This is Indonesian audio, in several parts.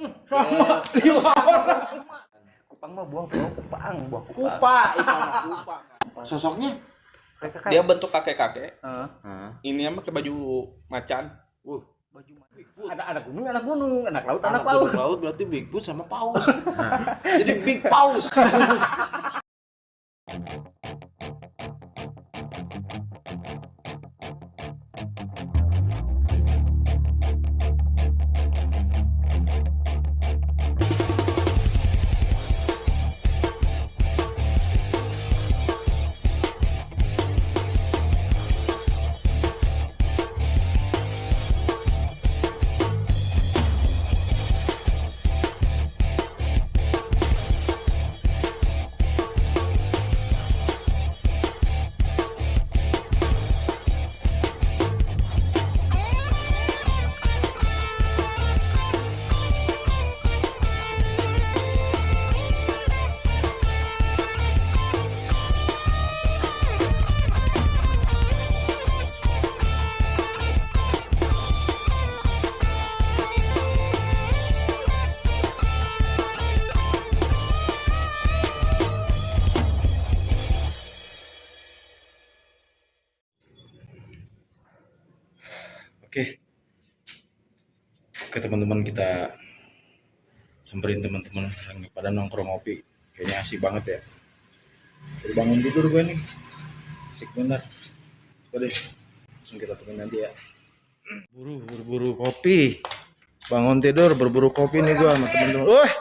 Kupang mah buah bro, kupang, buah kupang. Kupa, ikan kupa. Sosoknya? Dia bentuk kakek-kakek. Ini Ini pakai baju macan. baju anak gunung, anak laut, anak laut. Gunung laut berarti Bigfoot sama paus. Jadi Big Paus. Oke teman-teman, kita samperin teman-teman yang pada nongkrong ngopi. Kayaknya asik banget ya. Baru bangun tidur gue nih, asik bener. Coba deh, langsung kita temuin nanti ya. Buru-buru kopi. Bangun tidur, berburu kopi nih gue sama teman-teman. Wah,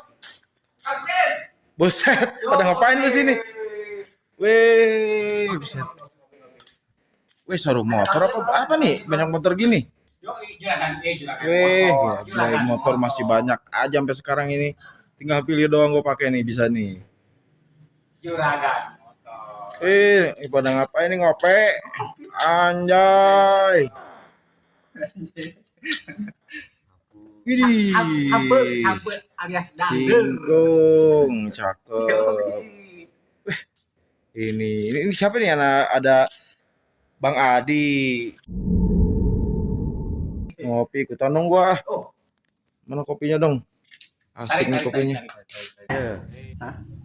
buset, pada ngapain di sini? Weh, buset. Weh, showroom motor apa nih? Banyak motor gini. Weh, ya, motor masih banyak aja sampai sekarang ini. Tinggal pilih doang gue pakai nih, bisa nih. Juragan motor. Pada ngapain nih ngope? Anjay. Widih. Sampe alias dangdut. Singkong, cakep. Ini siapa nih? Ada Bang Adi. Ngopi ikutan dong gua. Mana kopinya dong? Asik nih kopinya.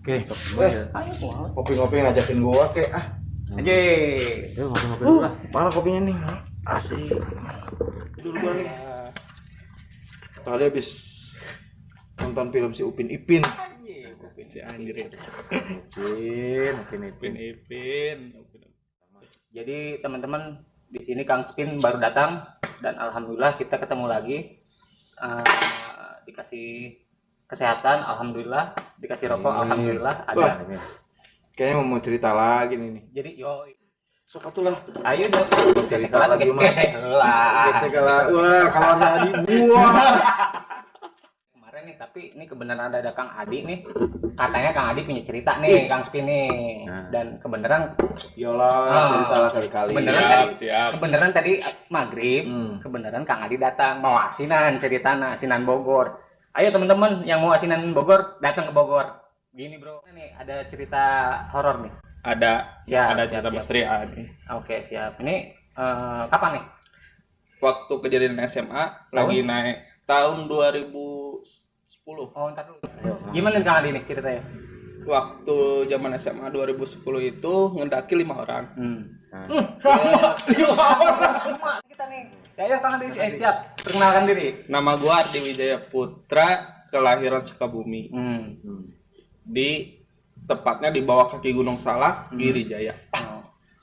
Oke. Kopi-kopi ngajakin gua kek Aja. Yuk ngopi-ngopi dulu lah. Mana kopinya nih? Asik. Dulu gua nih. Tadi habis nonton film si Upin Ipin. Upin si anjir. Ipin. Jadi teman-teman, di sini Kang Spin baru datang dan alhamdulillah kita ketemu lagi. Dikasih kesehatan, alhamdulillah. Dikasih rokok, alhamdulillah. Ada. Kayaknya mau cerita lagi nih. Jadi yo, Sok atulah. ayo gesek lah. Wah, kalau ada Adi gua. Kemarin nih, tapi ini kebenaran ada Kang Adi nih. Katanya Kang Adi punya cerita nih, Kang Spin nih. Dan kebenaran Yolah, ceritalah kali-kali. Kebenaran tadi maghrib, kebenaran Kang Adi datang mau asinan, ceritana asinan Bogor. Ayo teman-teman yang mau asinan Bogor datang ke Bogor. Gini bro, ini ada cerita horor nih. Ada cerita misteri nih. Oke, siap. Ini kapan nih? Waktu kejadian SMA lagi naik tahun 2010. Oh, ntar dulu. Gimana nih Kang Adi nih ceritanya? Waktu zaman SMA 2010 itu ngendaki 5 orang. Kita nih. Ya, Kang Adi siap. Perkenalkan diri. Nama gua Ardi Wijaya Putra, kelahiran Sukabumi. Di tepatnya di bawah kaki Gunung Salak, Giri Jaya.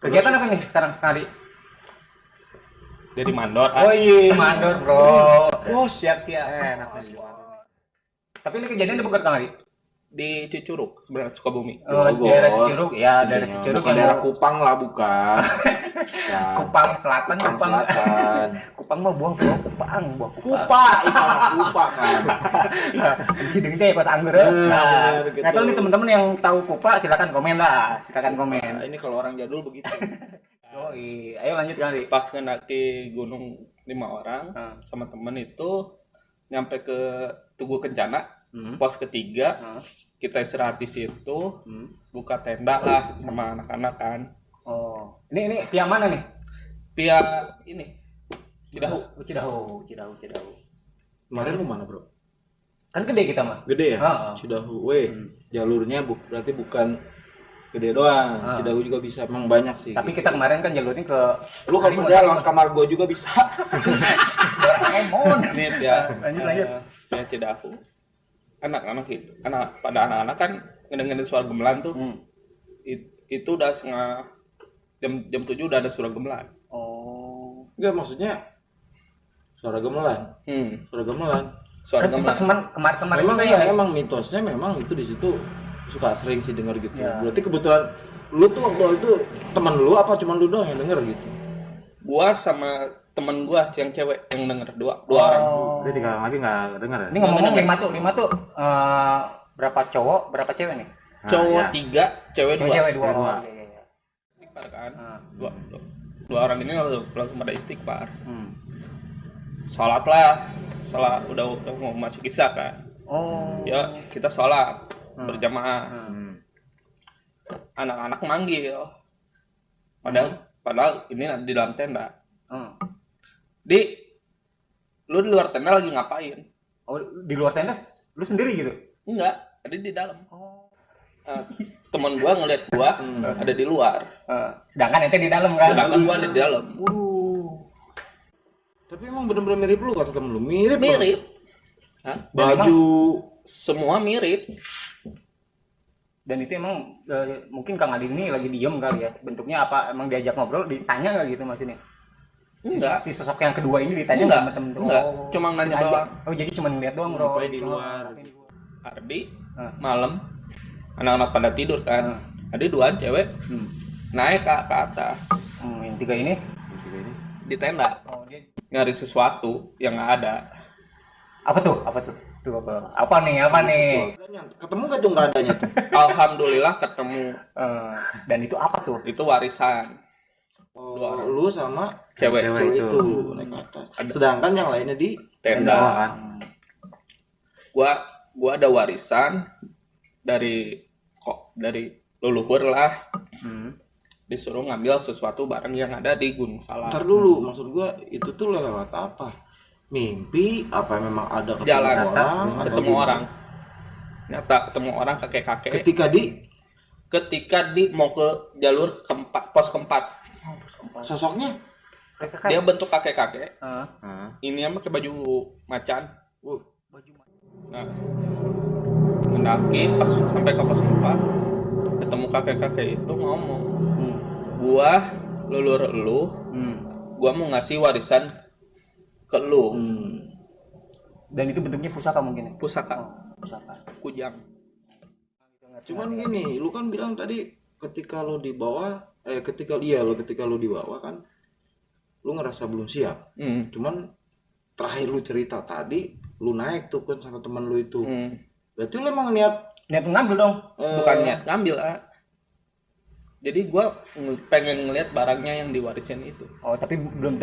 Kegiatan apa nih sekarang Kang Adi? Dari mandor. Oh iya, mandor bro. Oh siap. Enak nih. Tapi ini kejadian di Bogor Kang Adi? Di Cicurug, sebenarnya Sukabumi. Oh, daerah Cicurug ya, daerah Cicurug Bukan daerah Kupang lah, bukan. Ya, Kupang Selatan, Selatan. Kupang mah buah bro, kupang, buah Kupa, ikan kupa kan. Hidung teh pas anggur. Nah, tahu nih teman-teman yang tahu Kupa silakan komen lah, Nah, ini kalau orang jadul begitu. Yoi, ayo lanjut kali. Pas ngendaki gunung 5 orang sama temen itu nyampe ke Tugu Kencana, pos ketiga. Kita istirahat di situ, buka tenda lah sama anak-anak kan. Oh, ini pihak mana nih? Pihak ini Cidahu. Cidahu. Kemarin lu mana, Bro? Kan gede kita mah. Gede ya? Heeh. Cidahu. Jalurnya berarti bukan gede doang. Cidahu juga bisa, emang banyak sih. Tapi kita kemarin kan jalurnya ke lu kalau percaya lewat kamar gua juga bisa. Emon. Nih ya. Lanjut. Ya Cidahu. Anak-anak itu, anak-anak kan ngedengerin suara gamelan tuh. Itu udah setengah jam 7 udah ada suara gamelan. Oh. Enggak, maksudnya suara gamelan. Suara gamelan. Suara Kan sempat gamelan. kemarin Memang juga ya, ya. emang mitosnya memang itu di situ suka sering sih denger gitu. Ya. Berarti kebetulan lu tuh waktu itu teman lu apa cuma lu doang yang denger gitu? Gua sama temen gua yang cewek yang denger dua orang. Berarti 3 orang lagi nggak denger ya? Ini ngomong-ngomong lima tuh berapa cowok, berapa cewek nih? Cowok ya. 3, cewek 2. Cewek dua. Cewek dua. Oh, iya. Istighfar kan. Dua orang ini langsung pada istighfar. Sholat lah. Sholat udah mau masuk isya kan. Oh. Ya kita sholat berjamaah. Anak-anak manggil. Padahal ini di dalam tenda. Lu di luar tenda lagi ngapain? Oh, di luar tenda lu sendiri gitu? Enggak, ada di dalam. Oh. Temen gua ngeliat gua ada di luar. Sedangkan ente di dalam kan? Sedangkan gua ada di dalam. Tapi emang bener-bener mirip lu kata temen lu? Mirip. Hah? Baju Semua mirip. Dan itu emang mungkin Kang Adi ini lagi diem kali ya. Bentuknya apa? Emang diajak ngobrol, ditanya nggak gitu mas ini? Enggak. Si sosok yang kedua ini ditanya Enggak. sama temen-temen? Enggak. Oh, Cuma nanya aja. doang. Oh jadi cuma ngeliat doang bro? ngapain di luar. Ardi malam anak-anak pada tidur kan. Ada dua cewek naik ke atas Yang tiga ini? di tenda Oh dia nyari sesuatu yang nggak ada. apa tuh? Tuh apa nih? ketemu gak tuh nggak adanya tuh? Alhamdulillah ketemu. Dan itu apa tuh? Itu warisan Oh, lu sama cewek itu naik ke atas. Sedangkan yang lainnya di tenda. kan? Gua ada warisan dari leluhur lah. Disuruh ngambil sesuatu barang yang ada di Gunung Salak. Ntar dulu, maksud gua itu tuh lewat apa? Mimpi apa memang ada ketemu Jalan orang? ketemu orang. Nyata ketemu orang kakek-kakek. Ketika Ketika mau ke jalur pos keempat. sosoknya Dia bentuk kakek-kakek. Heeh. Ini pakai baju macan. Baju Nah, mendaki pas sampai ke pos keempat, ketemu kakek-kakek itu ngomong, gua leluhur lu, gua mau ngasih warisan ke lu. Dan itu bentuknya pusaka mungkin ya? Pusaka, Pusaka. kujang. cuman gini, lu kan bilang tadi ketika lu dibawa ketika lu dibawa kan lu ngerasa belum siap. Cuman terakhir lu cerita tadi lu naik tuh kan sama teman lu itu. Berarti lu emang niat ngambil dong? Bukan niat ngambil, jadi gua pengen ngeliat barangnya yang diwarisin itu. Oh, tapi belum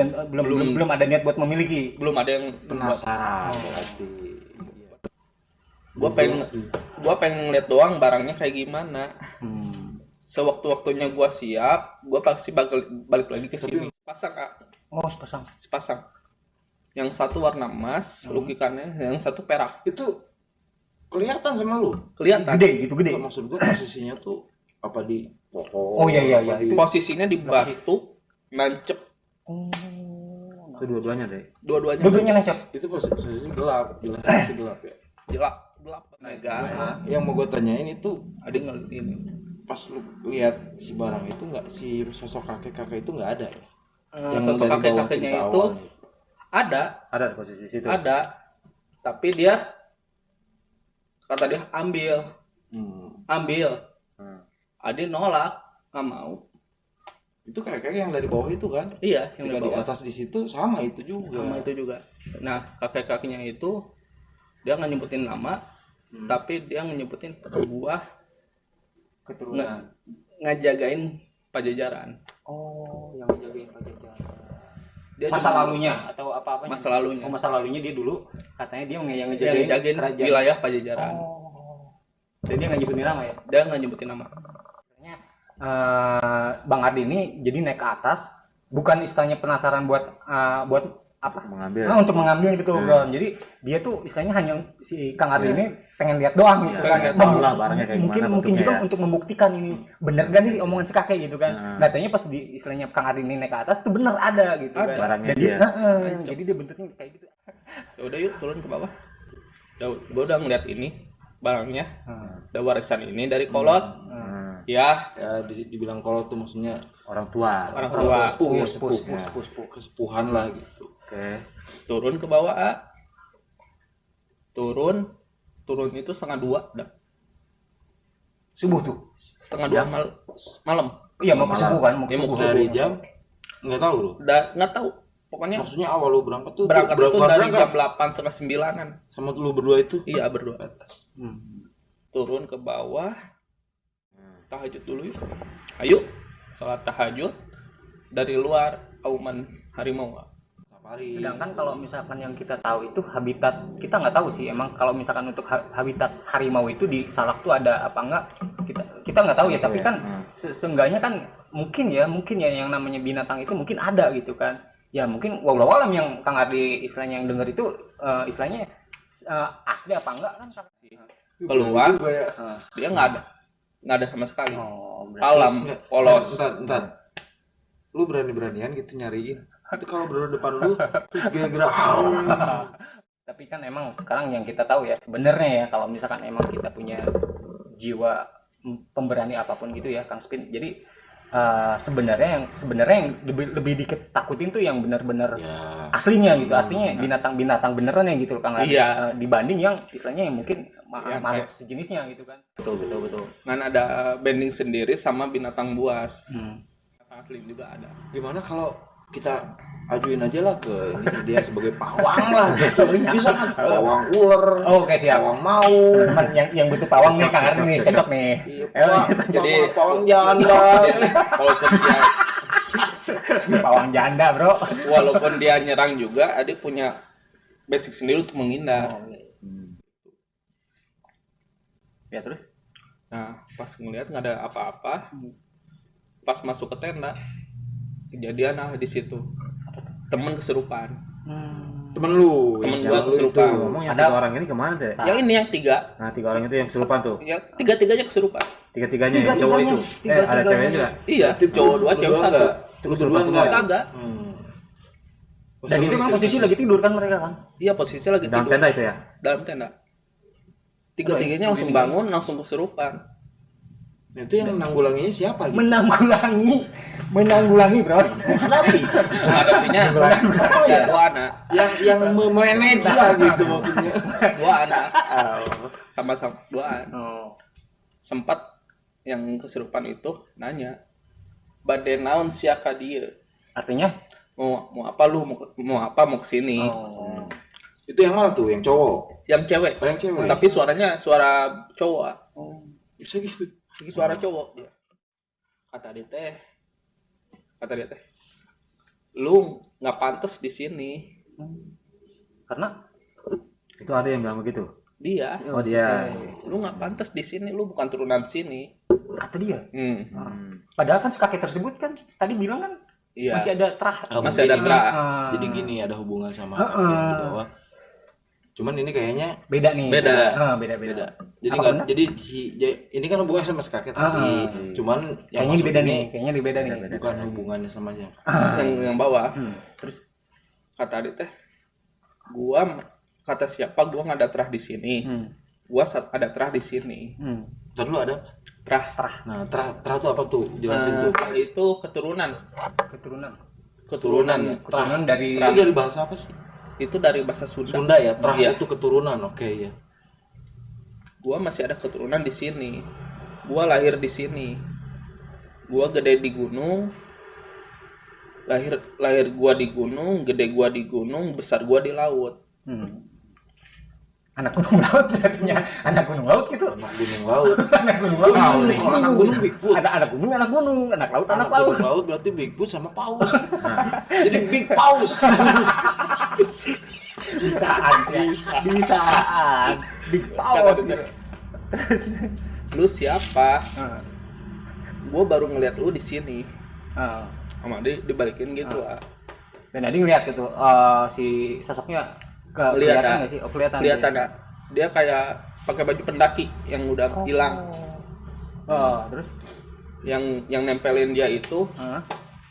ada niat buat memiliki. Belum ada yang penasaran berarti. Gua pengen ngeliat doang barangnya kayak gimana. Sewaktu-waktunya gua siap, gua pasti balik lagi ke sini. Pasang, Oh, sepasang. Yang satu warna emas, lukikannya, yang satu perak. Itu kelihatan sama lu? Kelihatan. Gede. Enggak, maksud gua posisinya tuh apa di pohon? Oh iya. Itu Posisinya di batu, nancep kedua-duanya deh. dua-duanya. Duduknya nancap. Itu posisi gelap, jelas posisi gelap ya. Gelap. Mega. Yang mau gua tanyain itu Ada ini. pas lu lihat si barang itu nggak, si sosok kakek-kakek itu nggak ada ya? Sosok dari bawah kakek-kakeknya cerita itu awal. ada posisi situ. ada, tapi dia kata dia ambil. Adi nolak, nggak mau. Itu kakek yang dari bawah itu kan? Iya, yang Yang di di bawah. atas di situ sama itu juga. Sama itu juga. Nah, kakek-kakeknya itu dia nggak nyebutin nama, tapi dia nyebutin buah Keturunan. ngajagain Pajajaran. Oh, yang jagain Pajajaran. Dia Masa juga- lalunya atau apa-apa? Masa lalunya. Oh, masa lalunya dia dulu katanya dia yang Dia ngejagain kerajaan. wilayah Pajajaran. Oh. Dan dia nggak nyebutin nama ya? Dia nggak nyebutin nama. Sebenarnya Bang Ardi ini jadi naik ke atas bukan istilahnya penasaran buat apa mengambil. nah, untuk mengambil gitu bro. Jadi dia tuh istilahnya hanya si Kang Ardi ini pengen lihat doang gitu kan. pengen lihat doang lah barangnya kayak mungkin gimana mungkin juga bentuknya ya. untuk membuktikan ini bener gak nih omongan si kakek gitu kan. Nah, tanya pas di istilahnya Kang Ardi ini naik ke atas tuh bener ada gitu Ada. kan. Barangnya Jadi, dia. jadi dia bentuknya kayak gitu. Ya udah yuk turun ke bawah. Gua udah ngeliat ini barangnya. Ada warisan ini dari kolot. Ya, Ya dibilang kolot tuh maksudnya Orang tua. orang tua. Sepuh. kesepuhan lah gitu. Oke. Turun ke bawah A. Turun itu 1:30 dah. Subuh tuh. 1:30 malam. Iya mau ke subuh kan, mau ke Dia mau subuh. ke Dari jam nggak tahu lu. Nggak tahu. Pokoknya Maksudnya awal lu berangkat tuh berangkat itu bukan dari berangkat, jam 8 setengah 9-an. sama lu berdua itu. Iya berdua. Hmm. Turun ke bawah. Tahajud dulu yuk. Ayo. Sholat tahajud dari luar auman harimau. Safari. Sedangkan kalau misalkan yang kita tahu itu habitat, kita nggak tahu sih emang kalau misalkan untuk habitat harimau itu di Salak tuh ada apa enggak, kita nggak tahu ya, tapi kan seenggaknya kan mungkin ya yang namanya binatang itu mungkin ada gitu kan. Ya mungkin walau alam yang Kang Ardi istilahnya yang denger itu istilahnya asli apa enggak kan. Keluar Juga ya. dia nggak ada sama sekali. Oh, Alam polos. Entar. Lu berani-beranian gitu nyariin. Itu kalau berada depan lu terus gara-gara tapi kan emang sekarang yang kita tahu ya sebenarnya ya kalau misalkan emang kita punya jiwa pemberani apapun gitu ya Kang Spin. Jadi sebenarnya yang lebih ditakutin tuh yang benar-benar ya. aslinya gitu. Artinya binatang beneran ya gitu loh Kang Ardi. Iya. Dibanding yang istilahnya yang mungkin Yang makhluk sejenisnya gitu kan. Betul. Kan ada banding sendiri sama binatang buas. Binatang asli juga ada. Gimana kalau kita ajuin aja lah ke ini dia sebagai pawang lah gitu. Bisa kan pawang ular, Oh, oke siap. pawang mau. yang butuh pawang nih Kang Ardi nih cocok nih. Jadi pawang janda. walaupun dia Pawang janda, Bro. walaupun dia nyerang juga, dia punya basic sendiri untuk menghindar. Ya terus Nah, pas ngeliat nggak ada apa-apa, pas masuk ke tenda, kejadian di situ. Temen kesurupan. Temen lu, Temen yang gua cewek lu kesurupan. itu. Ngomong yang Ada- 3 orang ini kemana teh? Yang ini yang 3, Nah 3 orang itu yang kesurupan tuh. yang tiga-tiganya kesurupan. Tiga-tiganya yang cowok itu. Ada ceweknya juga. Iya, cowok 2, cewek 1. enggak? Terus Berdua berdua enggak? Kagak. dan itu memang posisi lagi tidur kan mereka kan. Iya, posisinya lagi Dalam tidur tenda itu ya. dalam tenda. Tiga-tiganya langsung bangun, langsung kesurupan. Itu yang nanggulanginya siapa gitu? Menanggulangi, Bro. Hadapi. Menghadapinya ya 2 anak. yang memanage lah gitu maksudnya. 2 anak. Sama-sama 2 anak. Oh. Sempat yang kesurupan itu nanya, "Bade naon sia ka dieu?" Artinya Mau apa lu? Mau kesini? oh. Itu yang mana tuh? Yang cowok? Yang cewek. Oh, yang cewek. Tapi suaranya suara cowok. Bisa gitu. Suara cowok dia. Kata dia teh, "Lu nggak pantas di sini." Karena Itu ada yang bilang begitu. Dia, Oh dia. "Lu nggak pantas di sini, lu bukan turunan sini." kata dia. Padahal kan si kakek tersebut kan tadi bilang kan Iya. masih ada terah. Masih ada terah. Jadi gini ada hubungan sama kakek di bawah. Cuman ini kayaknya Beda nih. Beda. Beda. beda. Jadi Apa nggak, benar? jadi ini kan hubungan sama si kakek tadi. Cuman yang Kayaknya masuk beda ini nih. Kayaknya beda nih. bukan hubungannya sama yang Yang bawah. Terus Kata dia teh, kata siapa gua nggak ada terah di sini. Gua ada terah di sini. Ntar lu ada. Terah. Nah, terah tuh apa tuh? Jelasin tuh. Terah itu keturunan. keturunan dari Itu dari bahasa apa sih? Itu dari bahasa Sunda. Sunda ya. Terah Iya. itu keturunan. Oke ya. Gua masih ada keturunan di sini. Gua lahir di sini. Gua gede di gunung. Lahir gua di gunung, gede gua di gunung, besar gua di laut. anak gunung laut artinya anak gunung laut gitu. Anak gunung laut. Anak gunung laut. Tahu nih. Kalau anak gunung Bigfoot. Ada anak gunung, anak laut, anak Anak laut. gunung laut berarti Bigfoot sama paus. Jadi Big Paus. Bisaan sih. Bisaan. Big paus. Terus Lu siapa? Gua baru ngeliat lu di sini. Sama dia dibalikin gitu. Dan Adi ngeliat gitu si sosoknya kelihatan nggak sih? Oh, kelihatan. Kelihatan nggak? Dia kayak pakai baju pendaki yang udah hilang. Terus Yang nempelin dia itu,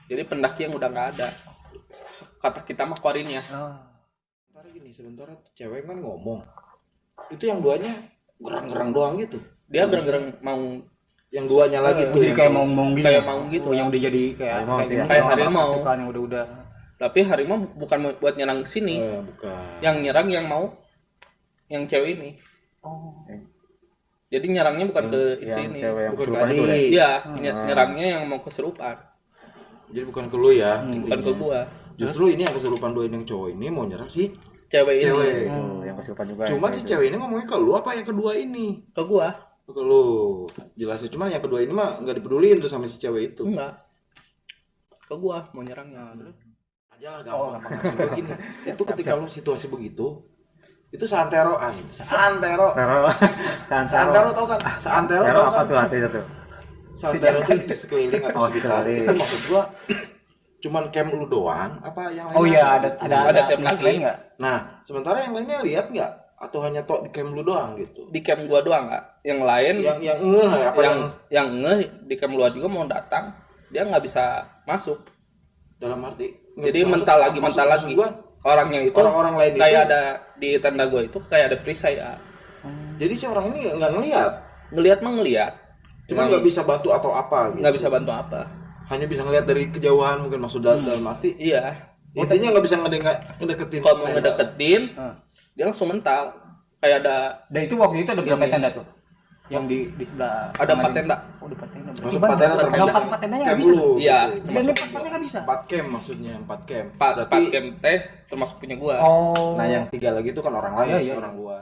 jadi pendaki yang udah nggak ada. Kata kita mah korinnya. Sementara gini, sementara cewek kan ngomong. Itu yang duanya gerang-gerang doang gitu. Dia gerang-gerang mau Yang duanya lagi tuh jadi yang kayak mau gitu. kayak mau gitu. Yang udah jadi kayak harimau. Yang udah. Tapi harimau bukan buat nyerang sini. Bukan. Yang nyerang yang mau yang cewek ini. Jadi nyerangnya bukan ke sini. Bukan tadi. Iya, nyerangnya yang mau kesurupan. Jadi bukan ke lu ya. Bukan ke gua. Justru ini yang kesurupan doain yang cowok ini mau nyerang si Cewek ini yang kesurupan juga. Cuman si cewek ini ngomongnya ke lu apa yang kedua ini? ke gua. Ke lu. Jelasnya cuman yang kedua ini mah nggak dipeduliin tuh sama si cewek itu. Enggak. Ke gua mau nyerangnya. Terus Aja lah gampang. Gini. Itu ketika lu situasi begitu, itu santeroan. Santero tau kan? Santero tau kan? Apa tuh artinya tuh? Santero itu di sekeliling atau sekitar. sekeliling. Itu maksud gua cuman camp lu doang apa yang lain? Oh iya, ada tim lagi enggak? Nah, sementara yang lainnya lihat nggak? Atau hanya tok di camp lu doang gitu? di camp gua doang enggak. Yang lain Yang ngeh apa yang ngeh di camp luar juga mau datang, dia nggak bisa masuk. dalam arti Jadi mental lagi. Gua, Orangnya itu orang-orang lain kayak itu, ada di tenda gua itu kayak ada perisai ya. jadi si orang ini nggak ngelihat, Ngelihat mah ngelihat. cuma nggak bisa bantu atau apa gitu. Nggak bisa bantu apa. Hanya bisa ngelihat dari kejauhan mungkin maksud dalam arti Iya. intinya nggak bisa ngedeketin. Kalau mau ngedeketin, dia langsung mental. Kayak ada Dan itu waktu itu ada berapa Ini. tenda tuh? Yang di sebelah. ada 4 tenda. Oh, di 4 tenda. Maksud 4 tenda termasuk Kalau 4 tendanya nggak camp bisa. lu. Iya. Gitu. Dan 4 tenda nggak bisa. 4 camp maksudnya 4 camp. 4 camp teh termasuk punya gua. Oh. Nah yang 3 lagi itu kan orang lain, Iya. orang gua.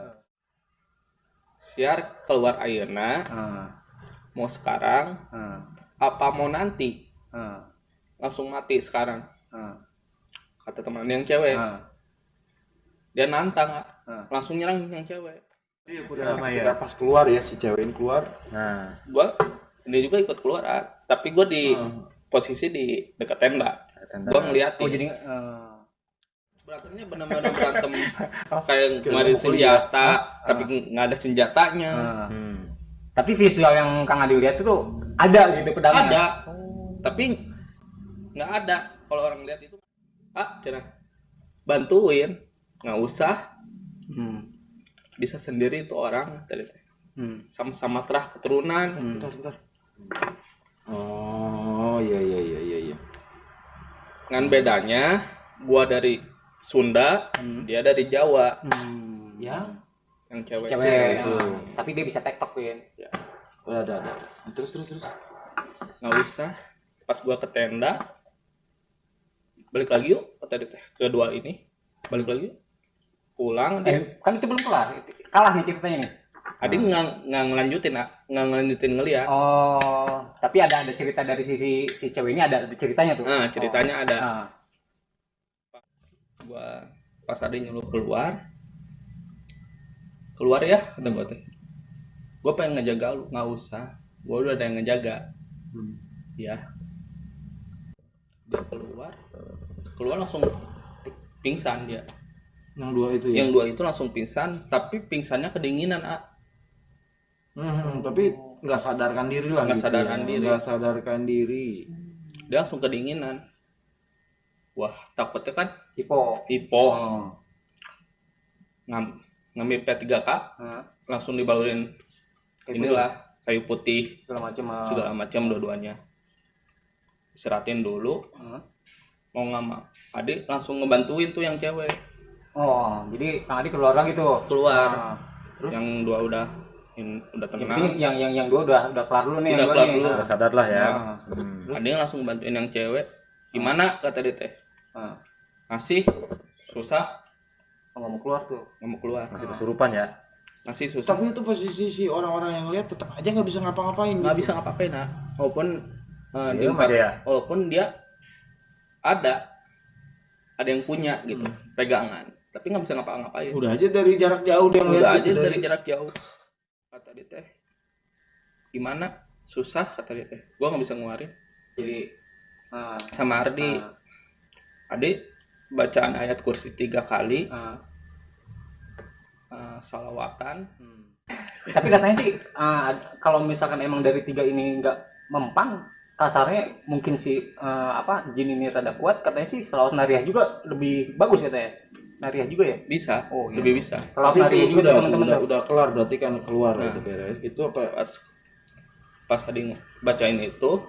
Siar keluar ayeuna mau sekarang apa mau nanti langsung mati sekarang kata teman yang cewek. Dia nantang langsung nyerang yang cewek. Ya, ketika pas keluar ya si cewek ini keluar. Nah, Gua dia juga ikut keluar tapi gua di posisi di dekat tenda. Gua ngeliatin. Oh, jadi berantemnya benar-benar berantem kayak kemarin senjata tapi nggak ada senjatanya. Tapi visual yang Kang Adi lihat itu ada gitu pedangnya. Ada tapi nggak ada. Kalau orang lihat itu cina bantuin nggak usah. Bisa sendiri itu orang tadi sama-sama terah keturunan. Bentar. Oh iya. Dengan bedanya gua dari Sunda, dia dari Jawa. Yang cewek. Cewek. Tapi dia bisa tektok Win. Ya. Ada. Terus. Nggak usah. Pas gua ke tenda, balik lagi yuk kata dia teh. Kedua ini balik lagi yuk. Pulang dia. Kan itu belum kelar. Kalah nih ceritanya nih. Adi nggak ngelanjutin ngeliat. Oh, tapi ada cerita dari si cewek ini ada ceritanya tuh. Ceritanya ada. Gua pas Adi nyuruh keluar ya kata gua teh. Gua pengen ngejaga lu, nggak usah. Gua udah ada yang ngejaga. Ya. Dia keluar langsung pingsan dia. Yang 2 itu ya. Yang 2 itu langsung pingsan, tapi pingsannya kedinginan, Tapi nggak sadarkan diri lah. Nggak gitu sadarkan ya. diri. Nggak sadarkan diri. Dia langsung kedinginan. Wah, takutnya kan Hipo. Ngambil P3K, langsung dibalurin inilah kayu putih segala macam dua-duanya. Istirahatin dulu. Mau nggak mau, Adik langsung ngebantuin tuh yang cewek. Oh, jadi Kang Adi keluar lagi tuh. Keluar. Terus Yang 2 udah tenang. Yang 2 udah kelar dulu nih. Udah kelar dulu. udah sadar lah ya. Ada yang langsung bantuin yang cewek. Gimana kata dia teh? Masih susah. Nggak mau keluar tuh. Nggak mau keluar. Masih kesurupan ya. Masih susah. Tapi itu posisi si orang-orang yang lihat tetap aja nggak bisa ngapa-ngapain. Nggak bisa ngapa-ngapain, walaupun Diem aja ya. walaupun dia ada yang punya gitu pegangan, tapi nggak bisa ngapa-ngapain. Udah aja dari jarak jauh dia ngeliat. Udah aja gitu dari jarak jauh. Kata dia teh, gimana? Susah kata dia teh. Gua nggak bisa ngeluarin. Jadi sama Ardi, Adik bacaan ayat kursi 3 kali, salawatan. Tapi katanya sih kalau misalkan emang dari 3 ini nggak mempan, kasarnya mungkin si jin ini rada kuat, katanya sih selawat nariyah juga lebih bagus katanya. Nariyah juga ya? Bisa, Oh, iya. lebih bisa. Selawat Tapi nariyah itu juga teman-teman tuh. udah kelar berarti kan keluar Nah. itu beres. Itu apa? Pas tadi bacain itu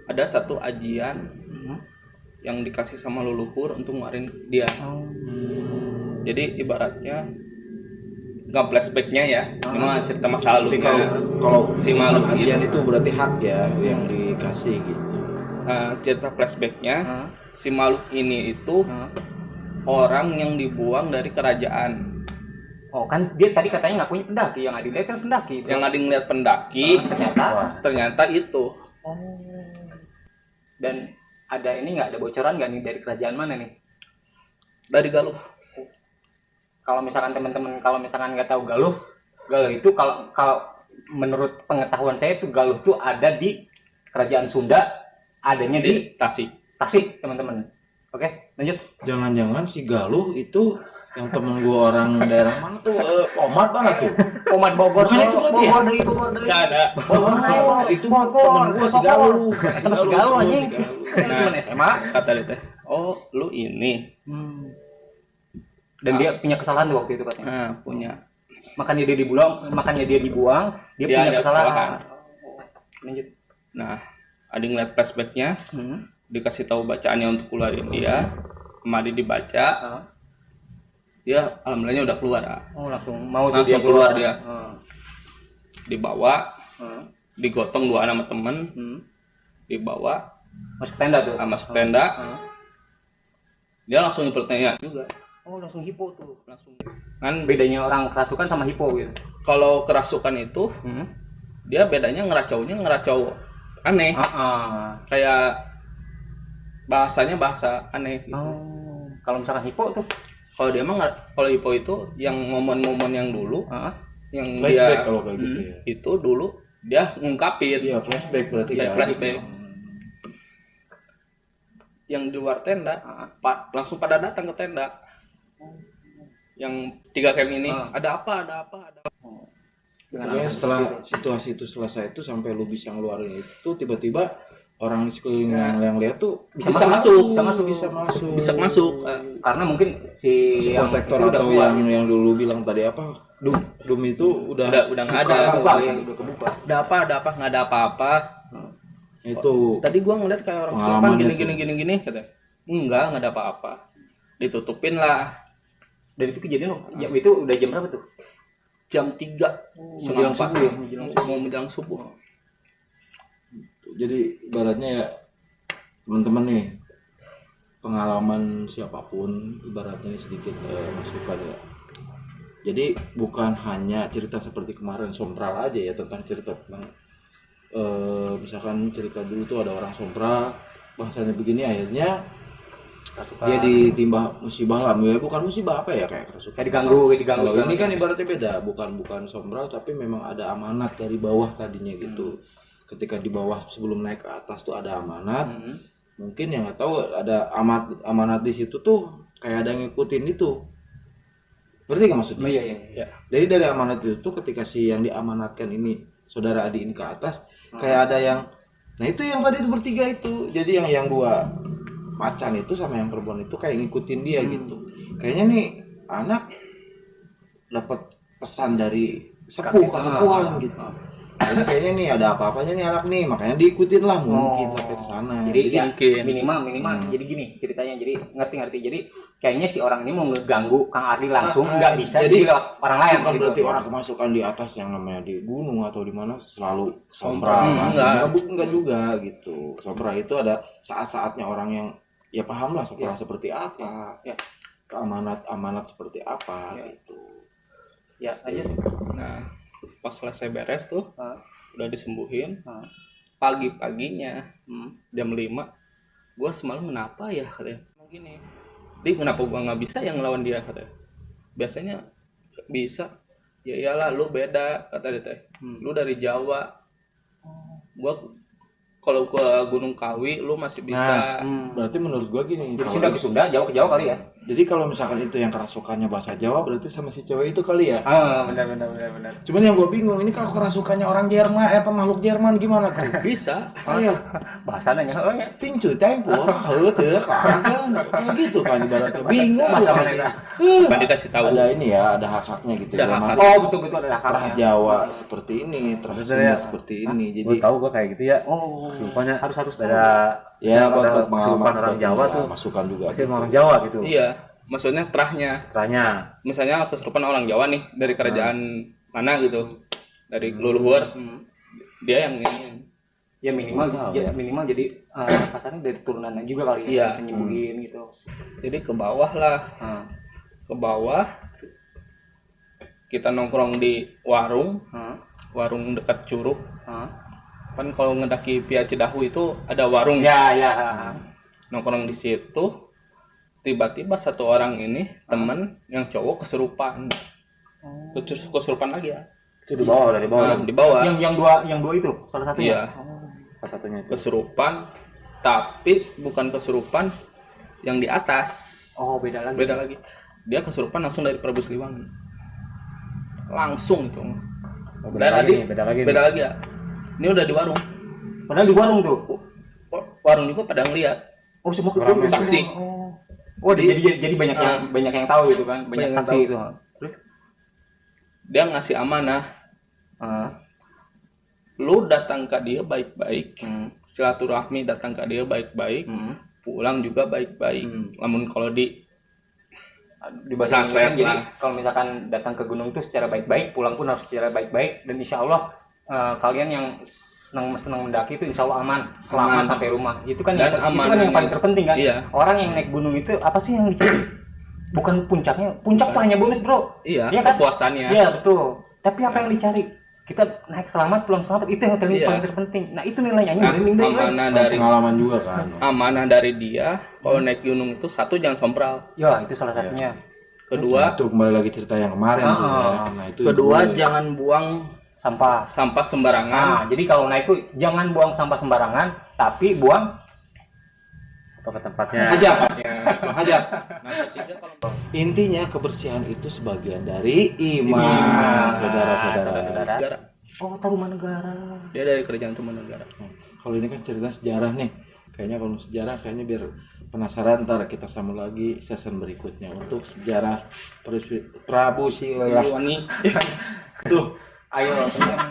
ada satu ajian yang dikasih sama leluhur untuk ngeluarin dia. Jadi ibaratnya nggak flashbacknya ya, cuma cerita masa Jadi lalunya. kalau Si makhluk ajian itu berarti hak ya yang dikasih gitu. Cerita flashbacknya, si makhluk ini itu orang yang dibuang dari kerajaan. Oh kan dia tadi katanya ngakunya pendaki, yang Adi lihat kan pendaki. Yang ada ngeliat pendaki, ternyata itu. Dan ada ini nggak, ada bocoran nggak nih dari kerajaan mana nih? Dari Galuh. Kalau misalkan teman-teman nggak tahu Galuh itu kalau menurut pengetahuan saya itu Galuh tuh ada di kerajaan Sunda, adanya di Tasik teman-teman. Oke, lanjut. Jangan-jangan si Galuh itu yang temen gua orang daerah mana tuh? Omat mana tuh? Omat Bogor. Bukan itu berarti ya? Bogor dari. Nggak ada. Itu temen gua si Galuh. Temen si Galuh anjing. Nah, Temen SMA. kata dia teh, oh lu ini. Dan dia punya kesalahan tuh waktu itu katanya. Punya. Makanya dia dibuang, dia punya ada kesalahan. Lanjut. Nah, ada ngeliat flashbacknya, dikasih tahu bacaannya untuk keluarin dia, kemarin dibaca, dia alhamdulillahnya udah keluar. Oh langsung Langsung keluar dia. Dibawa, digotong 2 anak temen, dibawa masuk tenda tuh. masuk tenda. Dia langsung bertanya juga. Oh langsung hipo tuh. Langsung. Kan Bedanya orang kerasukan sama hipo gitu. kalau kerasukan itu, dia bedanya ngeracau aneh. Kayak bahasanya bahasa aneh gitu. Kalau misalkan hipo tuh, Kalau dia mah kalau hipo itu yang momen-momen yang dulu, yang Flashback dia kalau kayak gitu ya. itu dulu dia ngungkapin. Iya, flashback berarti Iya, ya. flashback. Yang di luar tenda, langsung pada datang ke tenda. Yang 3 camp ini, ada apa. Pokoknya setelah situasi itu selesai itu sampai lu bisa ngeluarin itu, tiba-tiba orang di sekeliling yang lihat tuh Bisa masuk. bisa masuk. karena mungkin si yang Protektor itu udah atau keluar. yang dulu bilang tadi apa? Dum itu udah nggak ada. Kebuka ya, udah kebuka. Ada apa, nggak ada apa-apa. itu Tadi gua ngeliat kayak orang Pengalaman sepan gini katanya. Enggak ada apa-apa. Ditutupin lah. Dan itu kejadian itu udah jam berapa tuh? Jam 3 Menjelang subuh ya? Mau menjelang subuh. jadi ibaratnya ya teman-teman nih, pengalaman siapapun ibaratnya ini sedikit masukan ya. Jadi bukan hanya cerita seperti kemarin Sompral aja ya, tentang cerita tentang misalkan cerita dulu tuh ada orang Sompral bahasanya begini, akhirnya dia ditimba musibah lah, ya bukan musibah apa ya, kayak kerasukan, Kayak diganggu kalau ini kan ibaratnya beda, bukan Sompral tapi memang ada amanat dari bawah tadinya gitu. Ketika di bawah sebelum naik ke atas tuh ada amanat, mungkin yang nggak tahu ada amanat di situ tuh kayak ada yang ngikutin itu, berarti nggak maksudnya? Iya. Jadi dari amanat itu tuh ketika si yang diamanatkan ini saudara Adi ini ke atas, kayak ada yang, nah itu yang tadi itu bertiga itu, jadi yang 2 macan itu sama yang perempuan itu kayak ngikutin dia gitu. Kayaknya nih anak dapat pesan dari kesepuhan gitu. Jadi kayaknya nih ada apa-apanya nih anak nih, makanya diikutin lah mungkin sampai ke sana. Jadi ya, mungkin minimal jadi gini ceritanya, jadi ngerti. Jadi kayaknya si orang ini mau ngeganggu Kang Ardi langsung nggak bisa, jadi lewat orang lain bukan gitu. berarti orang kemasukan di atas yang namanya di gunung atau di mana selalu sompral. Enggak juga gitu. Sompral itu ada saat-saatnya orang yang ya paham lah sompral seperti apa. Ya. Amanat seperti apa gitu. Ya, aja. Nah, pas selesai beres tuh, udah disembuhin. Pagi-paginya, jam 5, gue semalam kenapa ya katanya. Gini, kenapa gue nggak bisa yang ngelawan dia katanya. Biasanya bisa. Ya iyalah, lu beda kata dia teh. Lu dari Jawa. Gue kalau ke Gunung Kawi lu masih bisa. Berarti menurut gua gini, Jadi Sunda ke Sunda, Jawa ke Jawa kali ya. jadi kalau misalkan itu yang kerasukannya bahasa Jawa, berarti sama si cewek itu kali ya. Benar. Cuman yang gua bingung, ini kalau kerasukannya orang Jerman, makhluk Jerman gimana tuh? Bisa. Ayo, Bahasa nanya, oh ya. pincu campur, kayak gitu kan ibaratnya. Bingung Bahasa gua. mana? Kan dikasih tahu. Ada ini ya, ada hak-haknya gitu. Ada Dalam hak-hak. arti Oh, betul ada terah haknya. Jawa seperti ini, terah Betul Sunda ya. seperti ini. Jadi Gue tahu gue kayak gitu ya. Oh, Kesurupannya harus beda. ya buat ada pengalaman kesurupan orang buat Jawa ya, tuh masukan juga. pasti orang Jawa gitu. Iya, maksudnya terahnya. Teranya. Misalnya kesurupan orang Jawa nih dari kerajaan mana gitu. Dari leluhur. Dia yang ini. ya minimal jadi kasarnya dari turunannya juga kali Iya. ya, bisa nyembuhin gitu. Jadi ke bawah lah. Ke bawah kita nongkrong di warung dekat Curug. Kan kalau ngedaki Via Cidahu itu ada warung. Ya. Nongkrong di situ, tiba-tiba satu orang ini temen yang cowok kesurupan. Kesurupan lagi ya. Itu di bawah, dari bawah. Di bawah. Yang dua itu salah satunya. Iya. Pas satunya itu. Kesurupan, tapi bukan kesurupan yang di atas. Oh, beda lagi. Beda lagi. Dia kesurupan langsung dari Prabu Siliwangi. Langsung itu. Oh, beda lagi. Beda lagi ya. Ini udah di warung. Padahal di warung tuh. Warung juga pada ngeliat. Oh, semua Saksi. Oh, jadi banyak yang tahu gitu kan, banyak Banyak yang saksi tahu. itu. Terus Dia ngasih amanah. Lu datang ke dia baik-baik. Silaturahmi datang ke dia baik-baik. Pulang juga baik-baik. Namun kalau di bahasa Indonesia Santet jadi lah. kalau misalkan datang ke gunung tuh secara baik-baik, pulang pun harus secara baik-baik, dan insya Allah kalian yang senang mendaki itu insya Allah aman, selamat Aman. sampai rumah. Itu kan Dan itu kan amanahnya- yang paling terpenting kan. Iya. Orang yang naik gunung itu apa sih yang dicari? Bukan puncaknya, puncak tuh hanya bonus bro. Iya, Iya kan? kepuasannya. Iya betul. Tapi apa yang dicari? Kita naik selamat, pulang selamat, itu yang Iya. paling terpenting. Nah itu nilainya Nah, merinding deh. amanah dari Pengalaman juga kan. amanah dari dia kalau naik gunung itu satu jangan sompral. Ya itu salah satunya. Kedua, Itu kembali lagi cerita yang kemarin tuh ya. Nah, itu kedua boleh. jangan buang Sampah. sampah sembarangan. Nah, jadi kalau naik tuh jangan buang sampah sembarangan, tapi buang Atau ke tempatnya. Hajat. Hajat. Nah, ketiga kalau Intinya kebersihan itu sebagian dari iman, Iman. saudara-saudara. negara, Oh, Taruman Negara. dia dari kerajaan Tarumanegara. Kalau ini kan cerita sejarah nih. Kayaknya kalau sejarah kayaknya biar penasaran, ntar kita sambung lagi season berikutnya untuk sejarah Prabu Siliwangi. Tuh, Ayo, teman-teman.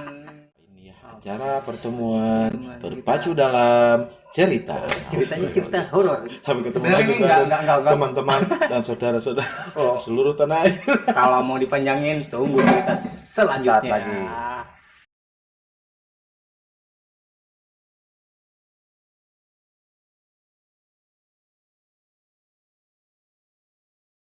ini ya acara pertemuan berpacu dalam cerita. Ceritanya cerita horor. Sampai ketemu Sebenarnya lagi ini enggak. teman-teman dan saudara-saudara Oh, seluruh tanah air. kalau mau dipanjangin tunggu cerita selanjutnya. Saat lagi.